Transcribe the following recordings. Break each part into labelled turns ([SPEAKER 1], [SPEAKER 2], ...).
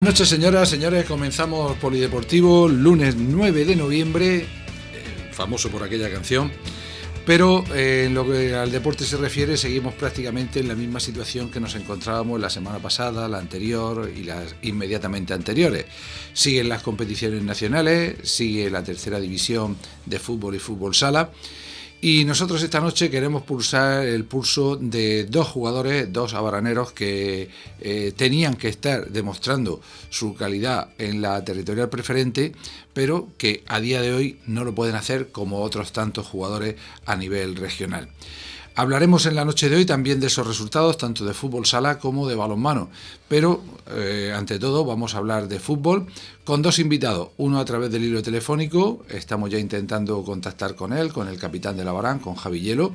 [SPEAKER 1] Buenas noches, señoras, señores. Comenzamos Polideportivo, lunes 9 de noviembre, famoso por aquella canción. Pero en lo que al deporte se refiere, seguimos prácticamente en la misma situación que nos encontrábamos la semana pasada, la anterior y las inmediatamente anteriores. Siguen las competiciones nacionales, sigue la tercera división de fútbol y fútbol sala. Y nosotros esta noche queremos pulsar el pulso de dos jugadores, dos abaraneros que tenían que estar demostrando su calidad en la territorial preferente, pero que a día de hoy no lo pueden hacer como otros tantos jugadores a nivel regional. Hablaremos en la noche de hoy también de esos resultados, tanto de fútbol sala como de balonmano, pero ante todo vamos a hablar de fútbol con dos invitados, uno a través del hilo telefónico. Estamos ya intentando contactar con él, con el capitán de la Barán, con Javi Hielo,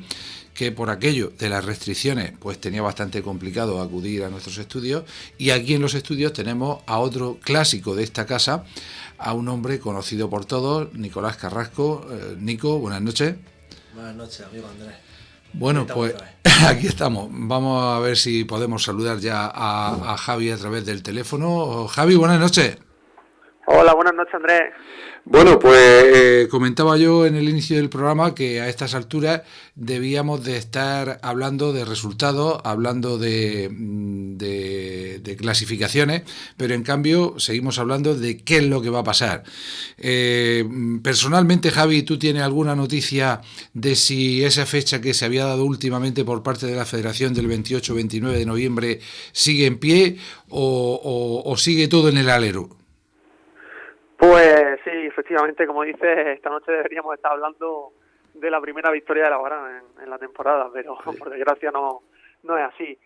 [SPEAKER 1] que por aquello de las restricciones pues tenía bastante complicado acudir a nuestros estudios, y aquí en los estudios tenemos a otro clásico de esta casa, a un hombre conocido por todos, Nicolás Carrasco. Nico, buenas noches.
[SPEAKER 2] Buenas noches, amigo Andrés.
[SPEAKER 1] Bueno, pues aquí estamos. Vamos a ver si podemos saludar ya a Javi a través del teléfono. Javi, buenas noches.
[SPEAKER 3] Hola, buenas noches, Andrés.
[SPEAKER 1] Bueno, pues comentaba yo en el inicio del programa que a estas alturas debíamos de estar hablando de resultados, hablando de clasificaciones, pero en cambio seguimos hablando de qué es lo que va a pasar. Personalmente, Javi, ¿tú tienes alguna noticia de si esa fecha que se había dado últimamente por parte de la Federación del 28-29 de noviembre sigue en pie o sigue todo en el alero?
[SPEAKER 3] Pues sí, efectivamente, como dices, esta noche deberíamos estar hablando de la primera victoria de la Barán en la temporada, pero sí, por desgracia no es así.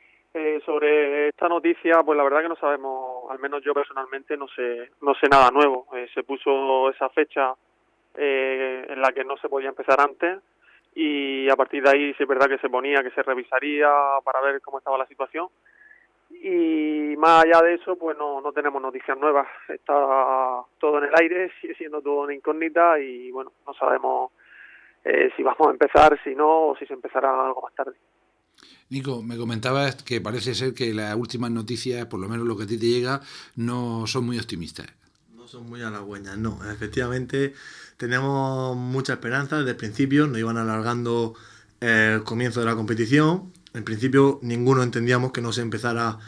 [SPEAKER 3] Sobre esta noticia, pues la verdad que no sabemos, al menos yo personalmente no sé nada nuevo. Se puso esa fecha en la que no se podía empezar antes, y a partir de ahí sí es verdad que se ponía, que se revisaría para ver cómo estaba la situación. Y más allá de eso, pues no tenemos noticias nuevas. Está todo en el aire, sigue siendo todo una incógnita y bueno, no sabemos si vamos a empezar, si no, o si se empezará algo más tarde.
[SPEAKER 1] Nico, me comentabas que parece ser que las últimas noticias, por lo menos lo que a ti te llega, no son muy optimistas.
[SPEAKER 2] No son muy halagüeñas, no. Efectivamente, teníamos mucha esperanza desde el principio, nos iban alargando el comienzo de la competición. En principio, ninguno entendíamos que no se empezara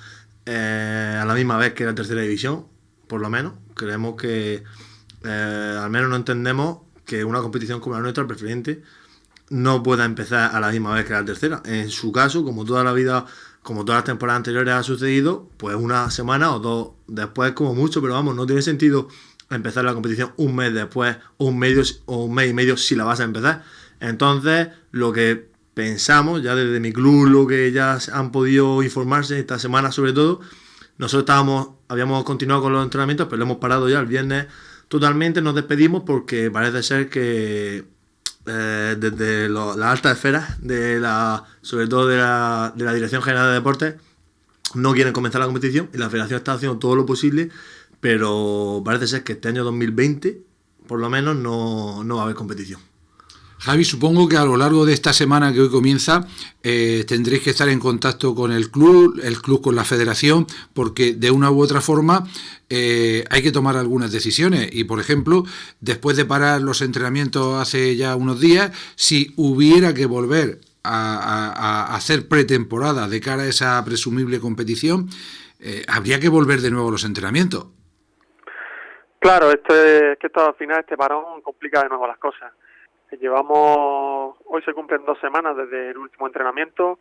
[SPEAKER 2] a la misma vez que la tercera división, por lo menos. Creemos que al menos no entendemos que una competición como la nuestra, preferente, no pueda empezar a la misma vez que la tercera. En su caso, como toda la vida, como todas las temporadas anteriores ha sucedido, pues una semana o dos después como mucho, pero vamos, no tiene sentido empezar la competición un mes después o un mes y medio si la vas a empezar. Entonces, lo que pensamos, ya desde mi club, lo que ya han podido informarse esta semana sobre todo, nosotros habíamos continuado con los entrenamientos, pero lo hemos parado ya el viernes totalmente, nos despedimos porque parece ser que desde las altas esferas sobre todo de la Dirección General de Deportes no quieren comenzar la competición, y la federación está haciendo todo lo posible, pero parece ser que este año 2020 por lo menos no va a haber competición.
[SPEAKER 1] Javi, supongo que a lo largo de esta semana que hoy comienza tendréis que estar en contacto con el club con la federación, porque de una u otra forma hay que tomar algunas decisiones. Y, por ejemplo, después de parar los entrenamientos hace ya unos días, si hubiera que volver a hacer pretemporada de cara a esa presumible competición, habría que volver de nuevo a los entrenamientos.
[SPEAKER 3] Claro, es que esto al final, este parón complica de nuevo las cosas. Hoy se cumplen 2 semanas desde el último entrenamiento.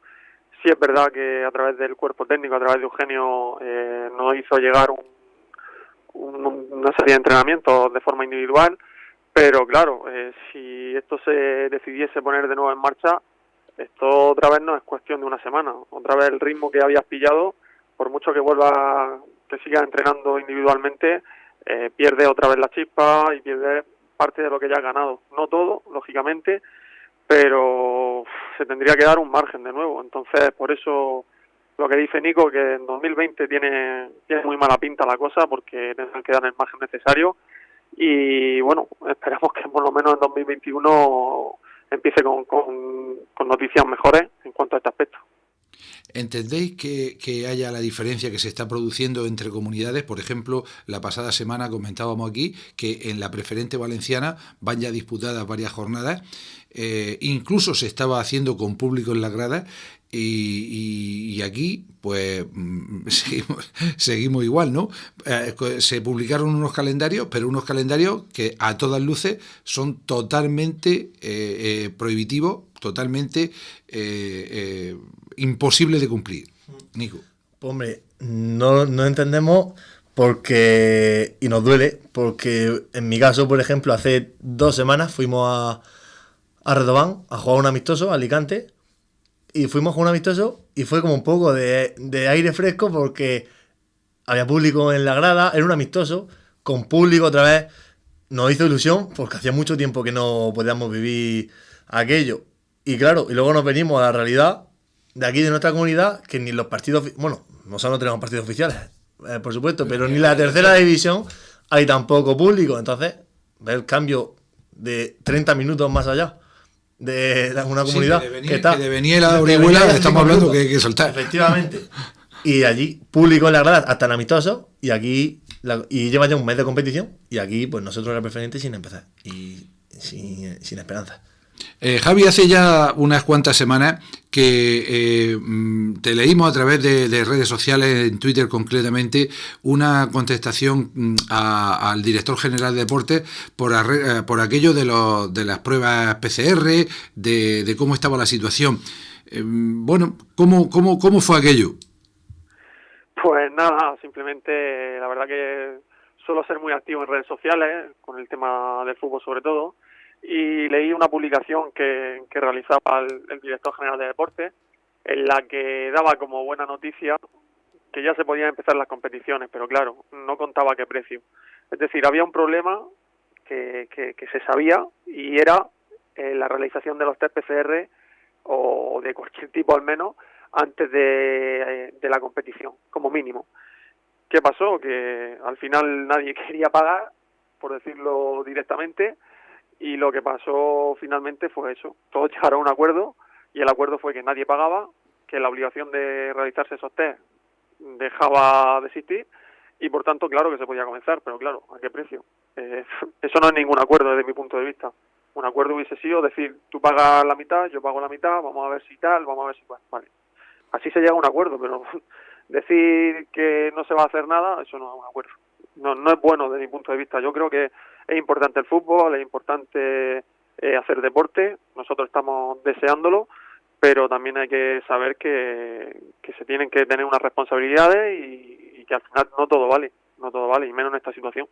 [SPEAKER 3] Sí es verdad que a través del cuerpo técnico, a través de Eugenio, nos hizo llegar una serie de entrenamientos de forma individual, pero claro, si esto se decidiese poner de nuevo en marcha, esto otra vez no es cuestión de una semana. Otra vez el ritmo que habías pillado, por mucho que sigas entrenando individualmente, pierde otra vez la chispa y pierde parte de lo que ya has ganado. No todo, lógicamente, pero se tendría que dar un margen de nuevo. Entonces, por eso lo que dice Nico, que en 2020 tiene muy mala pinta la cosa, porque tendrán que dar el margen necesario. Y bueno, esperamos que por lo menos en 2021 empiece con noticias mejores en cuanto a este aspecto.
[SPEAKER 1] ¿Entendéis que haya la diferencia que se está produciendo entre comunidades? Por ejemplo, la pasada semana comentábamos aquí que en la preferente valenciana van ya disputadas varias jornadas, incluso se estaba haciendo con público en las gradas, y aquí pues seguimos igual, ¿no? Se publicaron unos calendarios, pero unos calendarios que a todas luces son totalmente prohibitivos, totalmente imposible de cumplir. Nico.
[SPEAKER 2] Pues hombre, no entendemos porque, y nos duele, porque en mi caso, por ejemplo, hace 2 semanas fuimos a Redován a jugar un amistoso, a Alicante, y fuimos a jugar un amistoso y fue como un poco de aire fresco porque había público en la grada, era un amistoso, con público otra vez. Nos hizo ilusión porque hacía mucho tiempo que no podíamos vivir aquello. Y claro, y luego nos venimos a la realidad de aquí, de nuestra comunidad, que ni los partidos... Bueno, nosotros no tenemos partidos oficiales, por supuesto, pero ni la tercera división hay tampoco público. Entonces, ver el cambio de 30 minutos más allá de una comunidad
[SPEAKER 1] que está... Que de venir a la Orihuela estamos hablando que hay que saltar.
[SPEAKER 2] Efectivamente. Y allí, público en la grada, hasta en amistoso, y aquí... y lleva ya un mes de competición, y aquí, pues nosotros era preferente sin empezar. Y sin esperanza.
[SPEAKER 1] Javi, hace ya unas cuantas semanas que te leímos a través de redes sociales, en Twitter concretamente, una contestación al director general de deportes por aquello de las pruebas PCR, de cómo estaba la situación. Bueno, ¿cómo fue aquello?
[SPEAKER 3] Pues nada, simplemente la verdad que suelo ser muy activo en redes sociales, con el tema del fútbol sobre todo, y leí una publicación que realizaba el director general de deportes, en la que daba como buena noticia que ya se podían empezar las competiciones, pero claro, no contaba a qué precio. Es decir, había un problema que se sabía, y era la realización de los test PCR, o de cualquier tipo al menos, antes de la competición, como mínimo. ¿Qué pasó? Que al final nadie quería pagar, por decirlo directamente, y lo que pasó finalmente fue eso. Todos llegaron a un acuerdo, y el acuerdo fue que nadie pagaba, que la obligación de realizarse esos test dejaba de existir, y por tanto, claro que se podía comenzar, pero claro, ¿a qué precio? Eso no es ningún acuerdo desde mi punto de vista. Un acuerdo hubiese sido decir, tú pagas la mitad, yo pago la mitad, vamos a ver si tal, vamos a ver si cual. Vale. Así se llega a un acuerdo, pero decir que no se va a hacer nada, eso no es un acuerdo. No es bueno desde mi punto de vista. Yo creo que es importante el fútbol, es importante hacer deporte, nosotros estamos deseándolo, pero también hay que saber que se tienen que tener unas responsabilidades, y que al final no todo vale, y menos en esta situación.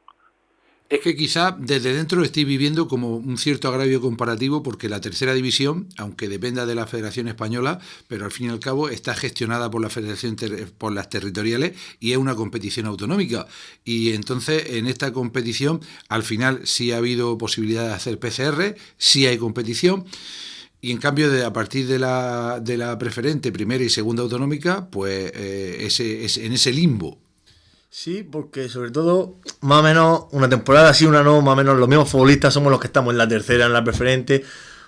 [SPEAKER 1] Es que quizá desde dentro estéis viviendo como un cierto agravio comparativo, porque la tercera división, aunque dependa de la Federación Española, pero al fin y al cabo está gestionada por la Federación, por las territoriales, y es una competición autonómica. Y entonces en esta competición al final sí ha habido posibilidad de hacer PCR, sí hay competición. Y en cambio, a partir de la preferente, primera y segunda autonómica, pues en ese limbo.
[SPEAKER 2] Sí, porque sobre todo, más o menos, una temporada sí, una no, más o menos los mismos futbolistas somos los que estamos en la tercera, en la preferente.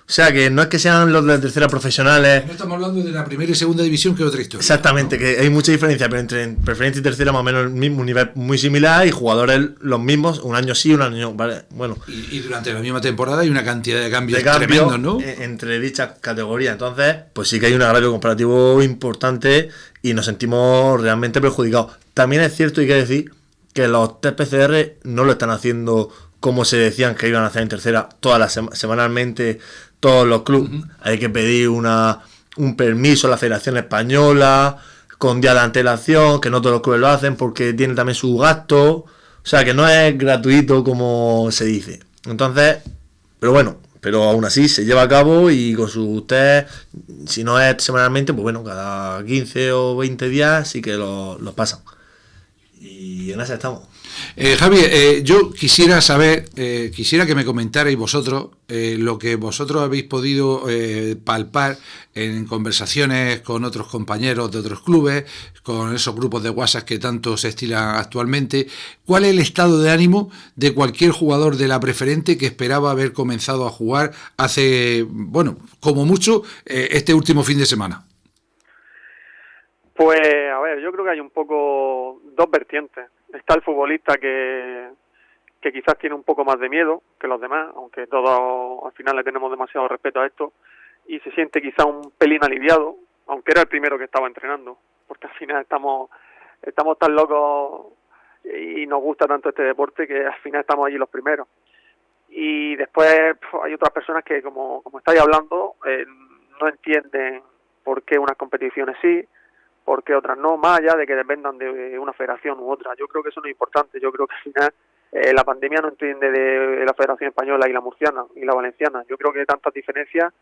[SPEAKER 2] O sea, que no es que sean los de la tercera profesionales.
[SPEAKER 1] No estamos hablando de la primera y segunda división, que es otra historia.
[SPEAKER 2] Exactamente, ¿no? Que hay mucha diferencia, pero entre preferente y tercera más o menos el mismo nivel muy similar, y jugadores los mismos, un año sí, un año, vale, bueno.
[SPEAKER 1] Y durante la misma temporada hay una cantidad de cambios tremendos, ¿no?
[SPEAKER 2] Entre dichas categorías. Entonces, pues sí que hay un agravio comparativo importante y nos sentimos realmente perjudicados. También es cierto, y hay que decir, que los test PCR no lo están haciendo como se decían que iban a hacer en tercera, semanalmente, todos los clubes. Uh-huh. Hay que pedir un permiso a la Federación Española con día de antelación, que no todos los clubes lo hacen porque tienen también sus gastos. O sea, que no es gratuito como se dice. Entonces, pero bueno, pero aún así se lleva a cabo, y con sus test, si no es semanalmente, pues bueno, cada 15 o 20 días sí que los pasan. Y en esa estamos.
[SPEAKER 1] Javi, yo quisiera saber, quisiera que me comentarais vosotros lo que vosotros habéis podido palpar en conversaciones con otros compañeros de otros clubes, con esos grupos de WhatsApp que tanto se estilan actualmente. ¿Cuál es el estado de ánimo de cualquier jugador de la preferente que esperaba haber comenzado a jugar hace, bueno, como mucho, este último fin de semana?
[SPEAKER 3] Pues, a ver, yo creo que hay un poco dos vertientes. Está el futbolista que quizás tiene un poco más de miedo que los demás, aunque todos al final le tenemos demasiado respeto a esto, y se siente quizás un pelín aliviado, aunque era el primero que estaba entrenando, porque al final estamos tan locos y nos gusta tanto este deporte que al final estamos allí los primeros. Y después hay otras personas que, como estáis hablando, no entienden por qué unas competiciones sí, por qué otras no, más allá de que dependan de una federación u otra. Yo creo que eso no es importante. Yo creo que al final la pandemia no entiende de la Federación Española y la murciana y la valenciana. Yo creo que tantas diferencias,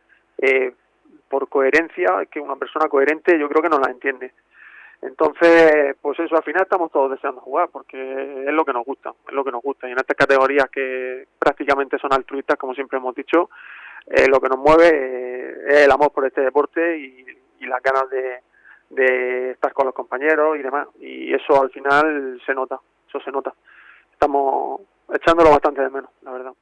[SPEAKER 3] por coherencia, que una persona coherente yo creo que no las entiende. Entonces, pues eso, al final estamos todos deseando jugar, porque es lo que nos gusta, y en estas categorías que prácticamente son altruistas, como siempre hemos dicho, lo que nos mueve es el amor por este deporte y las ganas de estar con los compañeros y demás, y eso al final se nota, estamos echándolo bastante de menos, la verdad.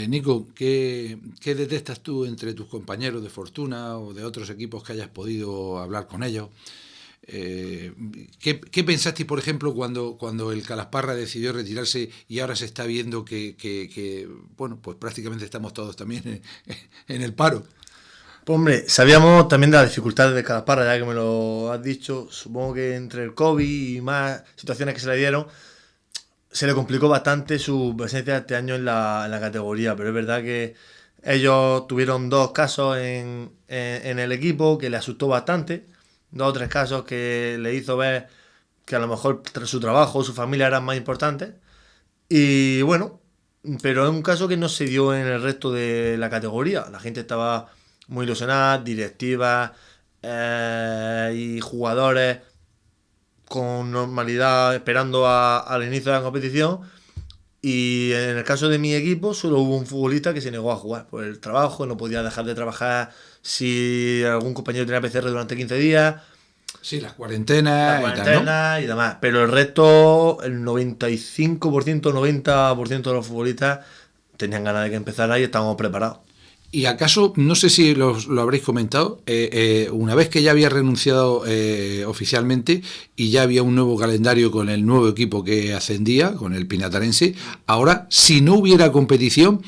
[SPEAKER 1] Nico, ¿qué detectas tú entre tus compañeros de Fortuna o de otros equipos que hayas podido hablar con ellos? ¿Qué pensaste, por ejemplo, cuando el Calasparra decidió retirarse y ahora se está viendo que bueno, pues prácticamente estamos todos también en el paro?
[SPEAKER 2] Pues hombre, sabíamos también de las dificultades de Calasparra, ya que me lo has dicho. Supongo que entre el COVID y más situaciones que se le dieron, se le complicó bastante su presencia este año en la categoría, pero es verdad que ellos tuvieron 2 casos en el equipo que le asustó bastante, 2 o 3 casos que le hizo ver que a lo mejor su trabajo, su familia eran más importantes, y bueno, pero es un caso que no se dio en el resto de la categoría. La gente estaba muy ilusionada, directivas y jugadores con normalidad esperando al inicio de la competición, y en el caso de mi equipo solo hubo un futbolista que se negó a jugar por el trabajo, no podía dejar de trabajar si algún compañero tenía PCR durante 15 días.
[SPEAKER 1] Sí, las
[SPEAKER 2] La
[SPEAKER 1] cuarentenas y tal, ¿no?
[SPEAKER 2] cuarentena y demás, pero el resto, el 95%, 90% de los futbolistas tenían ganas de que empezara y estábamos preparados.
[SPEAKER 1] ¿Y acaso, no sé si lo habréis comentado, una vez que ya había renunciado oficialmente y ya había un nuevo calendario con el nuevo equipo que ascendía, con el Pinatarense, ahora, si no hubiera competición,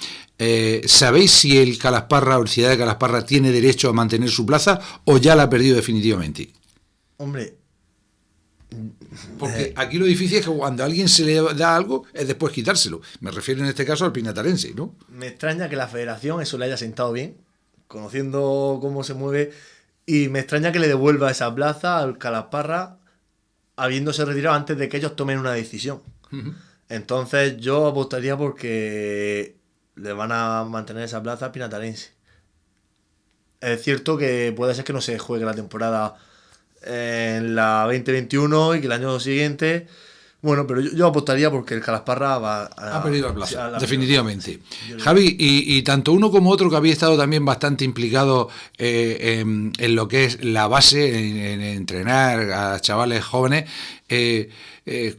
[SPEAKER 1] ¿sabéis si el Calasparra o el Ciudad de Calasparra tiene derecho a mantener su plaza o ya la ha perdido definitivamente?
[SPEAKER 2] Hombre,
[SPEAKER 1] Porque aquí lo difícil es que cuando a alguien se le da algo es después quitárselo. Me refiero en este caso al Pinatarense, ¿no?
[SPEAKER 2] me extraña que la federación eso le haya sentado bien, conociendo cómo se mueve, y me extraña que le devuelva esa plaza al Calasparra habiéndose retirado antes de que ellos tomen una decisión. Entonces yo apostaría porque le van a mantener esa plaza al Pinatarense. Es cierto que puede ser que no se juegue la temporada en la 2021 y que el año siguiente, bueno, pero yo apostaría porque el Calasparra
[SPEAKER 1] Ha perdido la plaza,
[SPEAKER 2] a la
[SPEAKER 1] definitivamente. Javi, y tanto uno como otro que había estado también bastante implicado en lo que es la base, en entrenar a chavales jóvenes,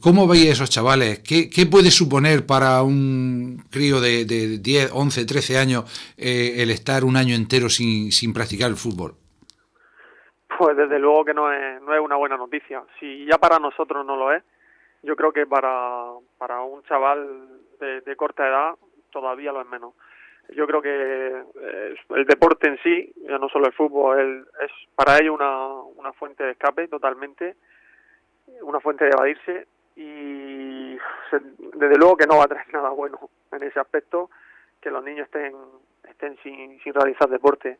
[SPEAKER 1] ¿cómo veis a esos chavales? ¿Qué puede suponer para un crío de 10, 11, 13 años el estar un año entero sin practicar el fútbol?
[SPEAKER 3] Pues desde luego que no es una buena noticia. Si ya para nosotros no lo es, yo creo que para un chaval de corta edad todavía lo es menos. Yo creo que el deporte en sí, ya no solo el fútbol, es para ellos una fuente de escape totalmente, una fuente de evadirse, y desde luego que no va a traer nada bueno en ese aspecto que los niños estén sin realizar deporte.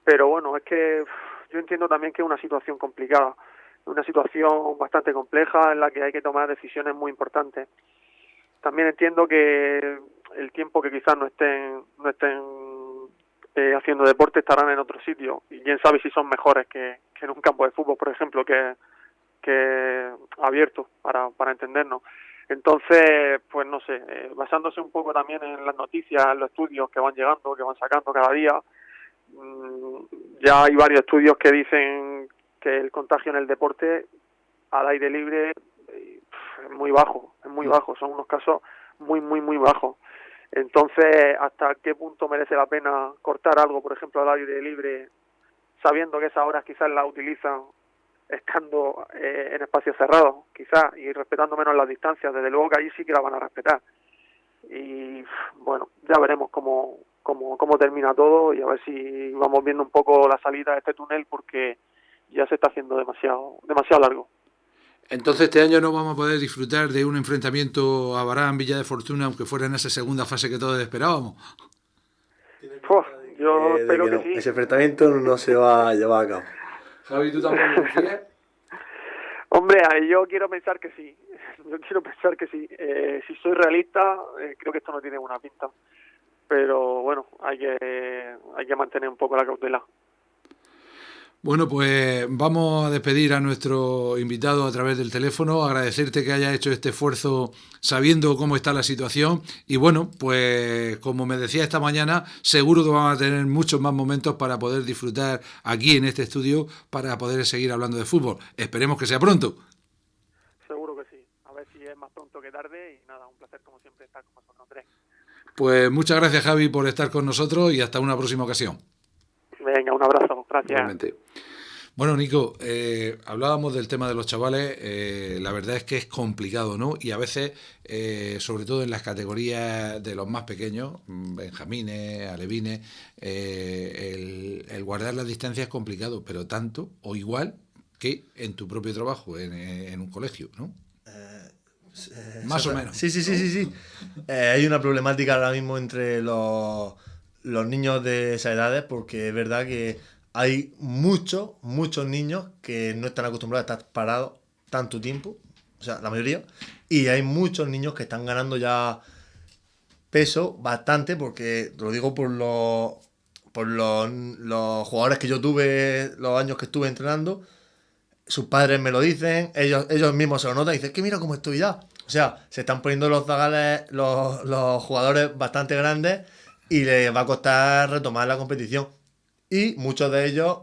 [SPEAKER 3] Pero bueno, es que yo entiendo también que es una situación complicada, una situación bastante compleja en la que hay que tomar decisiones muy importantes. También entiendo que el tiempo que quizás no estén haciendo deporte estarán en otro sitio, y quién sabe si son mejores que en un campo de fútbol, por ejemplo, que abierto, para entendernos. Entonces, pues no sé, basándose un poco también en las noticias, en los estudios que van llegando, que van sacando cada día, ya hay varios estudios que dicen que el contagio en el deporte al aire libre es muy bajo, son unos casos muy bajos. Entonces, ¿hasta qué punto merece la pena cortar algo, por ejemplo, al aire libre, sabiendo que esas horas quizás las utilizan estando en espacios cerrados, quizás, y respetando menos las distancias. Desde luego que ahí sí que la van a respetar. Y bueno, ya veremos cómo termina todo y a ver si vamos viendo un poco la salida de este túnel, porque ya se está haciendo demasiado largo.
[SPEAKER 1] Entonces este año no vamos a poder disfrutar de un enfrentamiento a Barán-Villa de Fortuna, aunque fuera en esa segunda fase que todos esperábamos.
[SPEAKER 3] Yo espero que
[SPEAKER 2] no.
[SPEAKER 3] sí.
[SPEAKER 2] Ese enfrentamiento no se va a llevar a cabo.
[SPEAKER 1] Javi, ¿tú tampoco confías?
[SPEAKER 3] Hombre, yo quiero pensar que sí. Si soy realista, creo que esto no tiene buena pinta. Pero bueno, hay que mantener un poco la cautela.
[SPEAKER 1] Bueno, pues vamos a despedir a nuestro invitado a través del teléfono, agradecerte que hayas hecho este esfuerzo sabiendo cómo está la situación y bueno, pues como me decía esta mañana, seguro que vamos a tener muchos más momentos para poder disfrutar aquí en este estudio para poder seguir hablando de fútbol. Esperemos que sea pronto.
[SPEAKER 3] Seguro que sí, a ver si es más pronto que tarde y nada, un placer como siempre estar con vosotros, Andrés.
[SPEAKER 1] Pues muchas gracias, Javi, por estar con nosotros y hasta una próxima ocasión.
[SPEAKER 3] Venga, un abrazo, gracias.
[SPEAKER 1] Igualmente. Bueno, Nico, hablábamos del tema de los chavales, la verdad es que es complicado, ¿no? Y a veces, sobre todo en las categorías de los más pequeños, benjamines, alevines, el guardar las distancias es complicado, pero tanto o igual que en tu propio trabajo, en un colegio, ¿no? Más o menos.
[SPEAKER 2] Sí. Hay una problemática ahora mismo entre los niños de esas edades, porque es verdad que hay muchos niños que no están acostumbrados a estar parados tanto tiempo, o sea, la mayoría, y hay muchos niños que están ganando ya peso bastante, porque te lo digo por los jugadores que yo tuve, los años que estuve entrenando, sus padres me lo dicen, ellos mismos se lo notan y dicen, que mira cómo estoy ya. O sea, se están poniendo los zagales, los jugadores bastante grandes y les va a costar retomar la competición. Y muchos de ellos,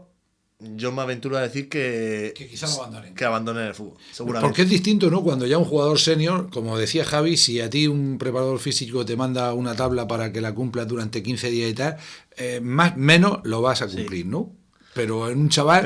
[SPEAKER 2] yo me aventuro a decir que
[SPEAKER 1] quizás lo abandonen.
[SPEAKER 2] Que abandonen el fútbol, seguramente.
[SPEAKER 1] Porque es distinto, ¿no? Cuando ya un jugador senior, como decía Javi, si a ti un preparador físico te manda una tabla para que la cumplas durante 15 días y tal, menos lo vas a cumplir, sí, ¿no? Pero en un chaval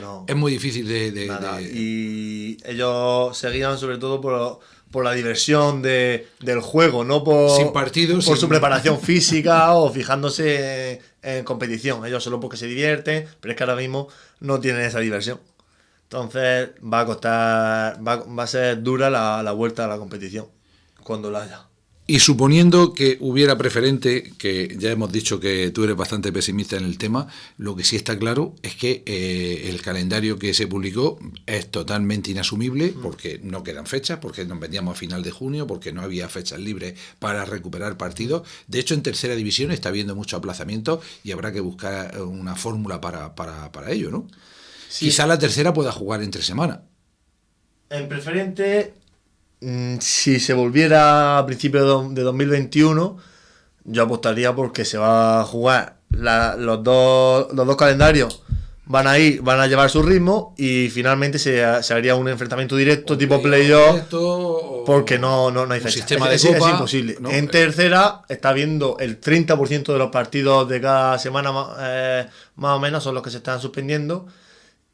[SPEAKER 2] no.
[SPEAKER 1] Es muy difícil de...
[SPEAKER 2] Y ellos seguían sobre todo por la diversión del juego, no
[SPEAKER 1] sin partidos,
[SPEAKER 2] por su preparación física o fijándose en competición. Ellos solo porque se divierten, pero es que ahora mismo no tienen esa diversión. Entonces va a ser dura la vuelta a la competición cuando la haya.
[SPEAKER 1] Y suponiendo que hubiera preferente, que ya hemos dicho que tú eres bastante pesimista en el tema, lo que sí está claro es que el calendario que se publicó es totalmente inasumible, porque no quedan fechas, porque nos vendíamos a final de junio, porque no había fechas libres para recuperar partidos. De hecho, en tercera división está habiendo mucho aplazamiento y habrá que buscar una fórmula para ello, ¿no? Sí. Quizá la tercera pueda jugar entre semana.
[SPEAKER 2] En preferente, si se volviera a principios de 2021, yo apostaría porque se va a jugar los dos calendarios, van a llevar su ritmo y finalmente se haría un enfrentamiento directo tipo playoff, porque no hay fecha.
[SPEAKER 1] Sistema de copa,
[SPEAKER 2] es imposible, ¿no? En tercera está viendo el 30% de los partidos de cada semana más o menos son los que se están suspendiendo.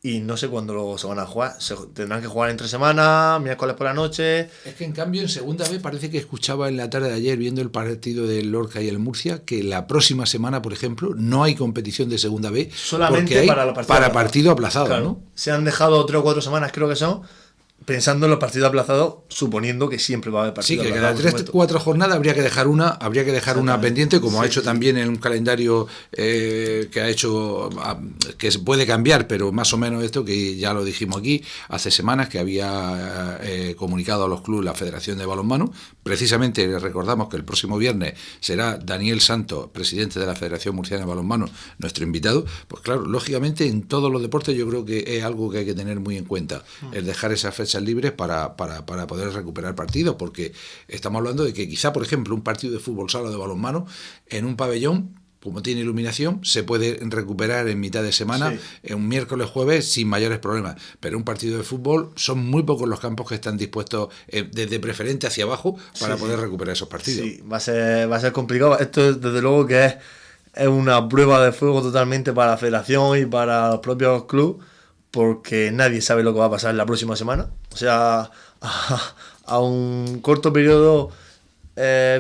[SPEAKER 2] Y no sé cuándo se van a jugar. Tendrán que jugar entre semanas, miércoles por la noche.
[SPEAKER 1] Es que en cambio en segunda B parece que escuchaba en la tarde de ayer viendo el partido del Lorca y el Murcia que la próxima semana, por ejemplo, no hay competición de segunda B.
[SPEAKER 2] Solamente
[SPEAKER 1] para partido aplazado,
[SPEAKER 2] claro,
[SPEAKER 1] ¿no?
[SPEAKER 2] Se han dejado 3 o 4 semanas, creo que son, pensando en los partidos aplazados, suponiendo que siempre va a haber partidos aplazados.
[SPEAKER 1] Sí, que cada 3 o 4 jornadas habría que dejar una pendiente, como ha hecho también en un calendario que ha hecho, que se puede cambiar, pero más o menos esto, que ya lo dijimos aquí hace semanas, que había comunicado a los clubes la Federación de Balonmano. Precisamente les recordamos que el próximo viernes será Daniel Santos, presidente de la Federación Murciana de Balonmano, nuestro invitado. Pues claro, lógicamente en todos los deportes yo creo que es algo que hay que tener muy en cuenta, el dejar esa fecha libres para poder recuperar partidos, porque estamos hablando de que quizá, por ejemplo, un partido de fútbol sala o de balonmano en un pabellón, como tiene iluminación, se puede recuperar en mitad de semana, un miércoles, jueves, sin mayores problemas, pero un partido de fútbol son muy pocos los campos que están dispuestos desde preferente hacia abajo para poder recuperar esos partidos.
[SPEAKER 2] Sí, va a ser complicado. Esto desde luego que es una prueba de fuego totalmente para la federación y para los propios clubes, porque nadie sabe lo que va a pasar la próxima semana. O sea, a un corto periodo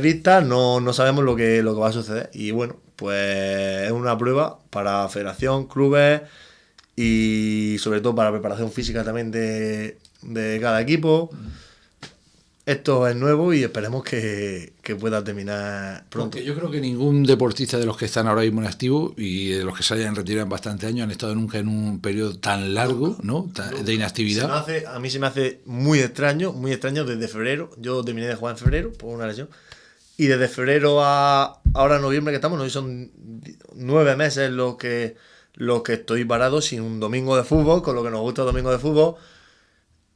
[SPEAKER 2] vista no sabemos lo que va a suceder. Y bueno, pues es una prueba para federación, clubes y sobre todo para preparación física también de cada equipo. Esto es nuevo y esperemos que pueda terminar pronto.
[SPEAKER 1] Porque yo creo que ningún deportista de los que están ahora mismo en activo y de los que se hayan retirado en bastante años han estado nunca en un periodo tan largo, ¿no? De inactividad.
[SPEAKER 2] A mí se me hace muy extraño desde febrero. Yo terminé de jugar en febrero por una lesión. Y desde febrero a ahora noviembre que estamos, ¿no? Son 9 meses los que estoy parado sin un domingo de fútbol, con lo que nos gusta el domingo de fútbol.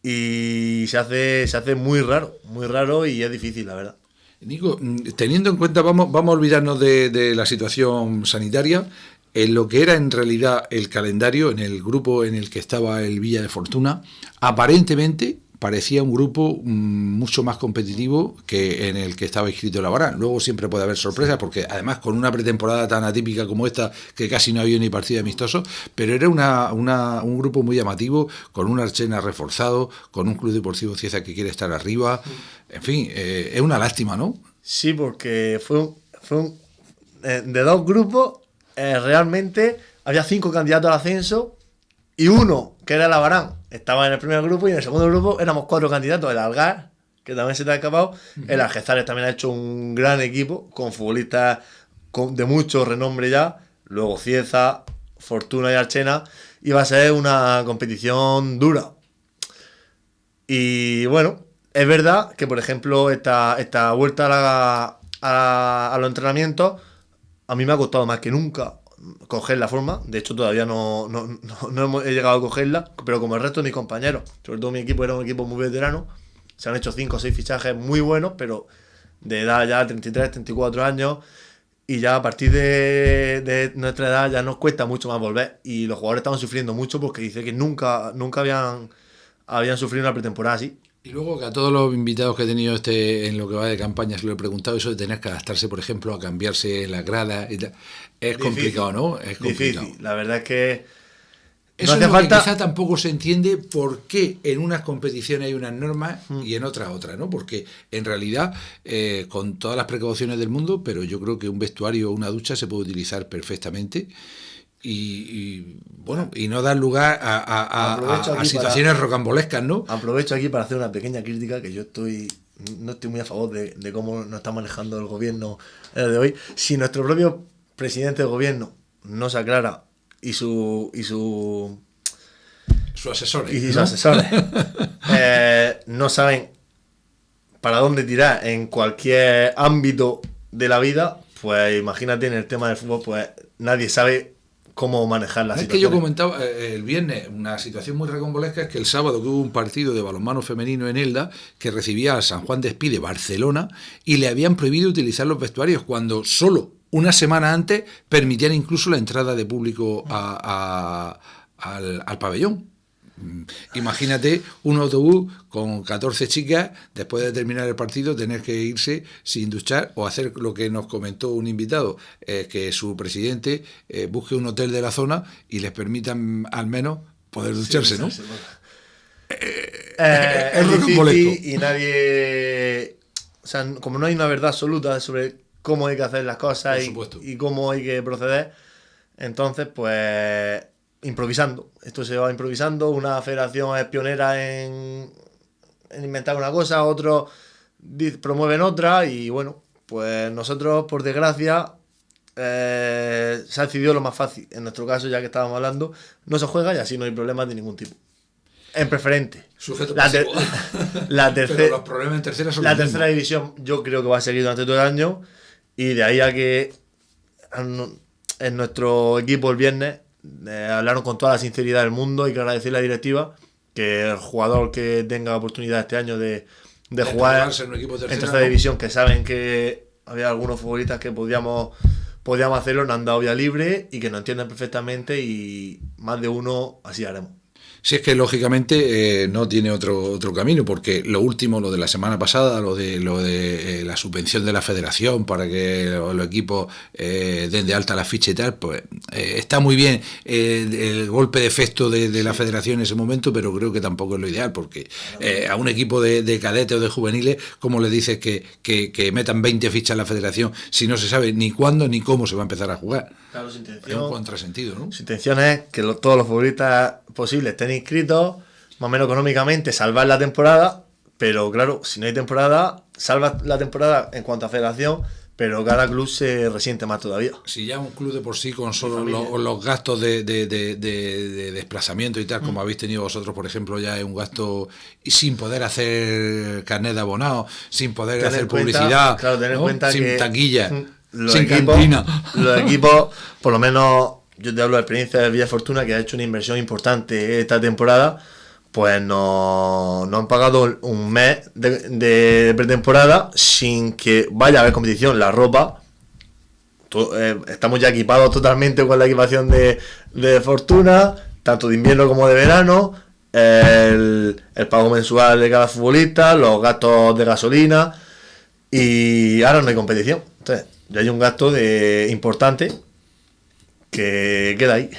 [SPEAKER 2] Y se hace muy raro y es difícil, la verdad.
[SPEAKER 1] Nico, teniendo en cuenta, vamos a olvidarnos de la situación sanitaria, en lo que era en realidad el calendario, en el grupo en el que estaba el Villa de Fortuna, aparentemente parecía un grupo mucho más competitivo que en el que estaba inscrito el Abarán. Luego siempre puede haber sorpresas, porque además con una pretemporada tan atípica como esta, que casi no había ni partido amistoso, pero era un grupo muy llamativo, con un Archena reforzado, con un Club Deportivo Cieza que quiere estar arriba. En fin, es una lástima, ¿no?
[SPEAKER 2] Sí, porque fue de 2 grupos, realmente había 5 candidatos al ascenso y uno, que era el Abarán, estaba en el primer grupo, y en el segundo grupo éramos 4 candidatos: el Algar, que también se te ha escapado, el Algezales también ha hecho un gran equipo con futbolistas de mucho renombre ya, luego Cieza, Fortuna y Archena, y va a ser una competición dura. Y bueno, es verdad que, por ejemplo, esta vuelta a los entrenamientos a mí me ha costado más que nunca coger la forma. De hecho, todavía no he llegado a cogerla, pero como el resto de mis compañeros, sobre todo mi equipo era un equipo muy veterano, se han hecho 5 o 6 fichajes muy buenos, pero de edad ya 33, 34 años, y ya a partir de nuestra edad ya nos cuesta mucho más volver, y los jugadores estaban sufriendo mucho porque dice que nunca habían sufrido una pretemporada así.
[SPEAKER 1] Y luego que a todos los invitados que he tenido en lo que va de campaña se lo he preguntado, eso de tener que adaptarse, por ejemplo, a cambiarse en la grada y tal, es difícil, complicado, ¿no? Es complicado.
[SPEAKER 2] Difícil, la verdad es que
[SPEAKER 1] eso no hace falta. Quizá tampoco se entiende por qué en unas competiciones hay unas normas y en otras otras, ¿no? Porque en realidad, con todas las precauciones del mundo, pero yo creo que un vestuario o una ducha se puede utilizar perfectamente. Y bueno, y no dar lugar a situaciones rocambolescas, ¿no?
[SPEAKER 2] Aprovecho aquí para hacer una pequeña crítica, que yo no estoy muy a favor de cómo nos está manejando el gobierno de hoy. Si nuestro propio presidente de gobierno no se aclara y sus asesores no saben para dónde tirar en cualquier ámbito de la vida, pues imagínate en el tema del fútbol, pues nadie sabe cómo manejar la situación.
[SPEAKER 1] Es que yo comentaba el viernes una situación muy recombolesca, es que el sábado que hubo un partido de balonmano femenino en Elda que recibía al San Juan de Espí de Barcelona y le habían prohibido utilizar los vestuarios cuando solo una semana antes permitían incluso la entrada de público al pabellón. Imagínate un autobús con 14 chicas, después de terminar el partido tener que irse sin duchar o hacer lo que nos comentó un invitado, que su presidente busque un hotel de la zona y les permitan al menos poder ducharse, ¿no?
[SPEAKER 2] Es difícil y nadie, o sea, como no hay una verdad absoluta sobre cómo hay que hacer las cosas y cómo hay que proceder, entonces pues improvisando. Esto se va improvisando. Una federación es pionera en inventar una cosa, otros promueven otra, y bueno, pues nosotros, por desgracia, se ha decidido lo más fácil. En nuestro caso, ya que estábamos hablando, no se juega y así no hay problemas de ningún tipo. En preferente.
[SPEAKER 1] Pero los problemas en tercera son
[SPEAKER 2] la tercera división yo creo que va a seguir durante todo el año, y de ahí a que en nuestro equipo el viernes hablaron con toda la sinceridad del mundo. Hay que agradecer a la directiva que el jugador que tenga oportunidad este año de jugar en tercera división, que saben que había algunos futbolistas que podíamos hacerlo, nos han dado vía libre y que nos entienden perfectamente, y más de uno así haremos.
[SPEAKER 1] Si es que lógicamente no tiene otro camino, porque lo último, lo de la semana pasada, lo de la subvención de la federación para que los equipos den de alta la ficha y tal, pues está muy bien el golpe de efecto de la federación en ese momento, pero creo que tampoco es lo ideal, porque a un equipo de cadetes o de juveniles, ¿cómo le dices que metan 20 fichas en la federación si no se sabe ni cuándo ni cómo se va a empezar a jugar?
[SPEAKER 2] Claro, su intención,
[SPEAKER 1] es un contrasentido, ¿no?
[SPEAKER 2] Su intención es que todos los futbolistas posibles estén inscritos, más o menos económicamente, salvar la temporada, pero claro, si no hay temporada, salvas la temporada en cuanto a federación, pero cada club se resiente más todavía.
[SPEAKER 1] Si ya un club de por sí con solo los gastos de desplazamiento y tal, como habéis tenido vosotros, por ejemplo, ya es un gasto, y sin poder hacer carnet de abonado, sin poder hacer publicidad,
[SPEAKER 2] claro, tener en cuenta
[SPEAKER 1] sin
[SPEAKER 2] que
[SPEAKER 1] taquilla, sin
[SPEAKER 2] equipos,
[SPEAKER 1] cantina.
[SPEAKER 2] Los equipos, por lo menos, yo te hablo de experiencia de Villa Fortuna, que ha hecho una inversión importante esta temporada, pues no han pagado un mes de pretemporada sin que vaya a haber competición. La ropa, estamos ya equipados totalmente con la equipación de Fortuna, tanto de invierno como de verano, el pago mensual de cada futbolista, los gastos de gasolina, y ahora no hay competición. Entonces ya hay un gasto importante que queda ahí.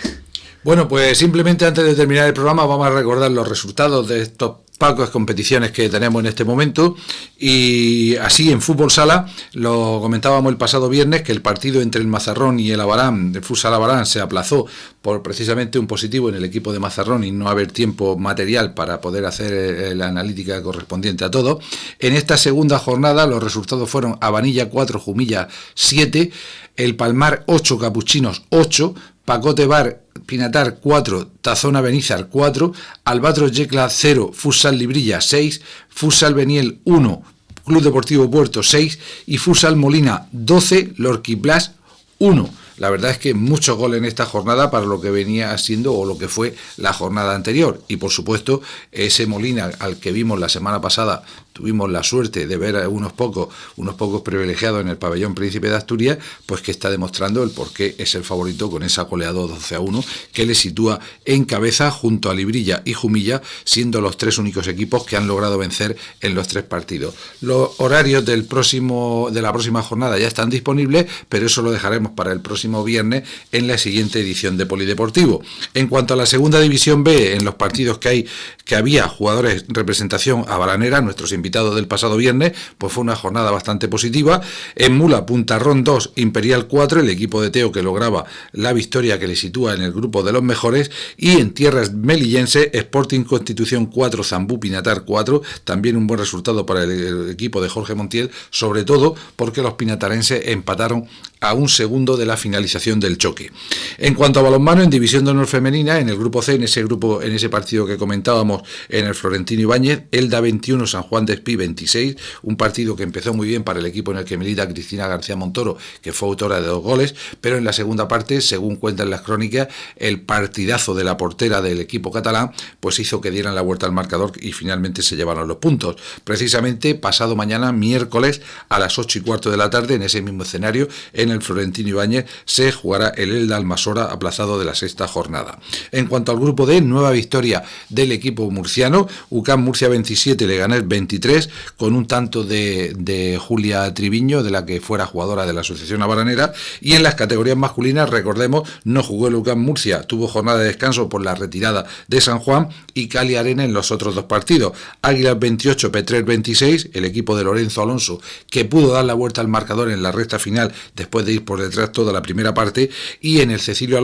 [SPEAKER 1] Bueno, pues simplemente antes de terminar el programa vamos a recordar los resultados de estos pocas competiciones que tenemos en este momento, y así en fútbol sala lo comentábamos el pasado viernes, que el partido entre el Mazarrón y el Abarán, el Futsal Abarán, se aplazó por precisamente un positivo en el equipo de Mazarrón y no haber tiempo material para poder hacer la analítica correspondiente a todo. En esta segunda jornada los resultados fueron Habanilla 4, Jumilla 7, el Palmar 8, Capuchinos 8, Pacote Bar Pinatar 4, Tazona Benizar 4, Albatros Yecla 0, Futsal Librilla 6, Futsal Beniel 1, Club Deportivo Puerto 6 y Futsal Molina 12, Lorquiplas 1. La verdad es que muchos goles en esta jornada para lo que venía siendo o lo que fue la jornada anterior. Y por supuesto, ese Molina al que vimos la semana pasada, tuvimos la suerte de ver a unos pocos privilegiados en el pabellón Príncipe de Asturias, pues que está demostrando el por qué es el favorito con esa goleada 12-1 que le sitúa en cabeza junto a Librilla y Jumilla, siendo los tres únicos equipos que han logrado vencer en los tres partidos. Los horarios de la próxima jornada ya están disponibles, pero eso lo dejaremos para el próximo viernes en la siguiente edición de Polideportivo. En cuanto a la segunda división B, en los partidos que había jugadores representación abaranera, nuestros invitados del pasado viernes, pues fue una jornada bastante positiva. En Mula, Puntarrón 2, Imperial 4, el equipo de Teo que lograba la victoria que le sitúa en el grupo de los mejores, y en tierras melillense, Sporting Constitución 4, Zambú Pinatar 4, también un buen resultado para el equipo de Jorge Montiel, sobre todo porque los pinatarenses empataron a un segundo de la finalización del choque. En cuanto a balonmano, en División de Honor Femenina, en el grupo C, en ese partido que comentábamos en el Florentino Ibáñez, Elda 21, San Juan de Espí 26, un partido que empezó muy bien para el equipo en el que milita Cristina García Montoro, que fue autora de 2 goles, pero en la segunda parte, según cuentan las crónicas, el partidazo de la portera del equipo catalán pues hizo que dieran la vuelta al marcador y finalmente se llevaron los puntos. Precisamente pasado mañana, miércoles, a las 8:15 de la tarde, en ese mismo escenario, en el Florentino Ibáñez, se jugará el Elda Almasora aplazado de la sexta jornada. En cuanto al grupo D, nueva victoria del equipo murciano, UCAM Murcia 27, Leganés 23, con un tanto de Julia Triviño, de la que fuera jugadora de la Asociación Abaranera. Y en las categorías masculinas, recordemos, no jugó el UCAM Murcia, tuvo jornada de descanso por la retirada de San Juan, y Cali Arena en los otros 2 partidos. Águilas 28, Petrer 26, el equipo de Lorenzo Alonso, que pudo dar la vuelta al marcador en la recta final después de ir por detrás toda la primera parte, y en el Cecilio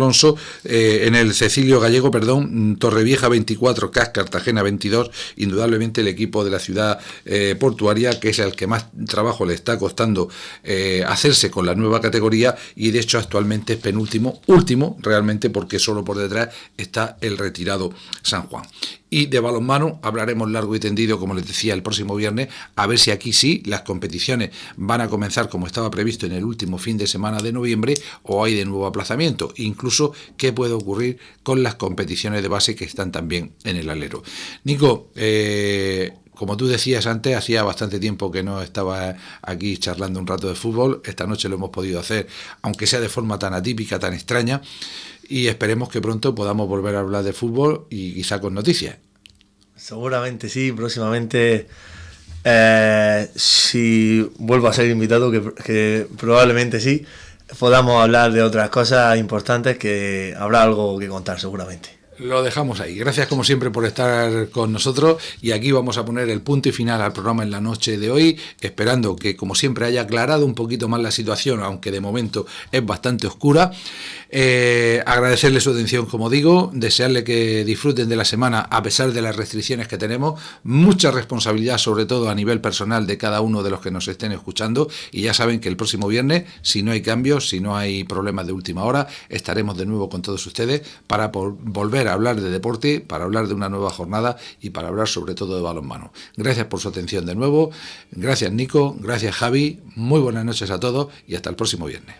[SPEAKER 1] Gallego, Torrevieja 24, CAS Cartagena 22, indudablemente el equipo de la ciudad portuaria, que es el que más trabajo le está costando hacerse con la nueva categoría, y de hecho actualmente es último realmente, porque solo por detrás está el retirado San Juan. Y de balonmano hablaremos largo y tendido, como les decía, el próximo viernes, a ver si aquí sí las competiciones van a comenzar como estaba previsto en el último fin de semana de noviembre, o hay de nuevo aplazamiento, incluso qué puede ocurrir con las competiciones de base que están también en el alero. Nico, como tú decías antes, hacía bastante tiempo que no estaba aquí charlando un rato de fútbol. Esta noche lo hemos podido hacer, aunque sea de forma tan atípica, tan extraña. y esperemos que pronto podamos volver a hablar de fútbol y quizá con noticias.
[SPEAKER 2] Seguramente sí, próximamente, si vuelvo a ser invitado, que probablemente sí, podamos hablar de otras cosas importantes, que habrá algo que contar seguramente.
[SPEAKER 1] Lo dejamos ahí. Gracias como siempre por estar con nosotros, y aquí vamos a poner el punto y final al programa en la noche de hoy, esperando que como siempre haya aclarado un poquito más la situación, aunque de momento es bastante oscura. Agradecerle su atención, como digo, desearle que disfruten de la semana a pesar de las restricciones que tenemos, mucha responsabilidad sobre todo a nivel personal de cada uno de los que nos estén escuchando, y ya saben que el próximo viernes, si no hay cambios, si no hay problemas de última hora, estaremos de nuevo con todos ustedes para volver a hablar de deporte, para hablar de una nueva jornada y para hablar sobre todo de balonmano. Gracias por su atención de nuevo, gracias Nico, gracias Javi, muy buenas noches a todos y hasta el próximo viernes.